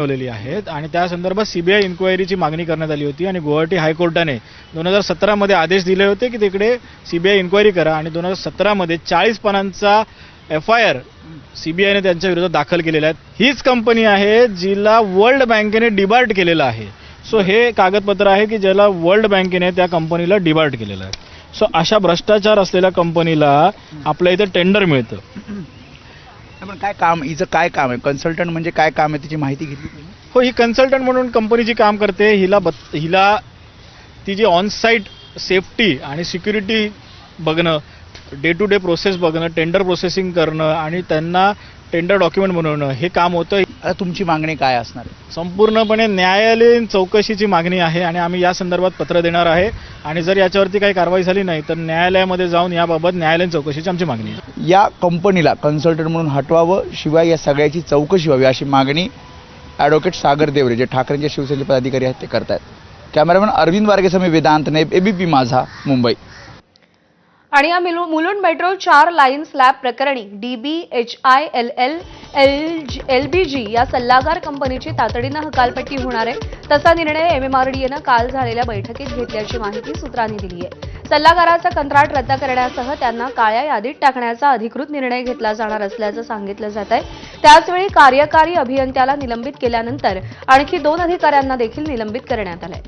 ठेवलेली आहेत आणि त्या संदर्भात सीबीआय इन्क्वायरीची मागणी करण्यात आली होती आणि गुवाहाटी हायकोर्टाने 2017 मध्ये आदेश दिले होते की तिकडे सीबीआय इन्क्वायरी करा आणि 2017 मध्ये 40 पानांचा FIR सीबीआयने त्यांच्या विरोधात दाखल केलेला आहे। हीच कंपनी आहे जिला वर्ल्ड बँकेने डिबार्ट केलेला आहे। सो हे कागदपत्र आहे की ज्याला वर्ल्ड बँकेने त्या कंपनीला डिबार्ट केलेलं आहे। सो अशा भ्रष्टाचार असलेल्या कंपनीला आपल्या इथे टेंडर मिळतं। पण काय काम हिचं काय काम आहे, कन्सल्टंट म्हणजे काय काम आहे त्याची माहिती घेतली तुम्ही? हो, ही कन्सल्टंट म्हणून कंपनीची काम करते। हिला ती जी ऑन साईट सेफ्टी आणि सिक्युरिटी बघणं, डे टू डे प्रोसेस बघणं, टेंडर प्रोसेसिंग करणं आणि त्यांना टेंडर डॉक्युमेंट बनवणं हे काम होतं। आता तुमची मागणी काय असणार आहे? संपूर्णपणे न्यायालयीन चौकशीची मागणी आहे आणि आम्ही या संदर्भात पत्र देणार आहे आणि जर याच्यावरती काही कारवाई झाली नाही तर न्यायालयामध्ये जाऊन याबाबत न्यायालयीन चौकशीची आमची मागणी आहे। या कंपनीला कन्सल्टंट म्हणून हटवावं, शिवाय या सगळ्याची चौकशी व्हावी अशी मागणी ॲडव्होकेट सागर देवरे जे ठाकरेंचे शिवसेनेचे पदाधिकारी आहेत ते करतायत। कॅमेरामॅन अरविंद वारगेसह मी वेदांत नाईब, ABP माझा, मुंबई। आणि या मुलुंड मेट्रो 4 लाईन स्लॅब प्रकरणी DBHILL LBG या सल्लागार कंपनीची तातडीनं हकालपट्टी होणार आहे। तसा निर्णय MMRDAनं काल झालेल्या बैठकीत घेतल्याची माहिती सूत्रांनी दिली आहे। सल्लागाराचं कंत्राट रद्द करण्यासह त्यांना काळ्या यादीत टाकण्याचा अधिकृत निर्णय घेतला जाणार असल्याचं सांगितलं जात आहे। त्याचवेळी कार्यकारी अभियंत्याला निलंबित केल्यानंतर आणखी 2 अधिकाऱ्यांना देखील निलंबित करण्यात आलंय।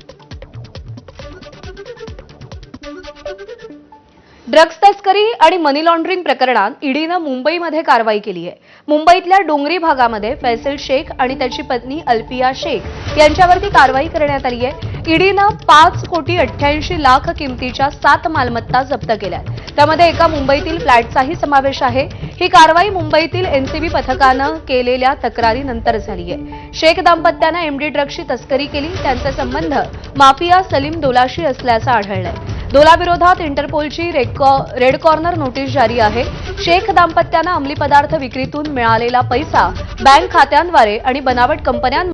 ड्रग्ज तस्करी आणि मनी लॉन्ड्रिंग प्रकरणात ईडीनं मुंबईमध्ये कारवाई केली आहे। मुंबईतल्या डोंगरी भागामध्ये फैसल शेख आणि त्याची पत्नी अल्पिया शेख यांच्यावरती कारवाई करण्यात आली आहे। ईडीनं 5,88,00,000 किमतीच्या 7 मालमत्ता जप्त केल्या, त्यामध्ये एका मुंबईतील फ्लॅटचाही समावेश आहे। ही कारवाई मुंबईतील NCB पथकानं केलेल्या तक्रारीनंतर झाली आहे। शेख दाम्पत्यानं MD ड्रग्जची तस्करी केली, त्यांचे संबंध माफिया सलीम दोलाशी असल्याचं आढळलंय। दोलाविरोधात इंटरपोलची रेड कॉर्नर नोटीस जारी आहे। शेख दाम्पत्यानं अंमली पदार्थ विक्रीतून मिळालेला पैसा बँक खात्यांद्वारे आणि बनावट कंपन्यांमध्ये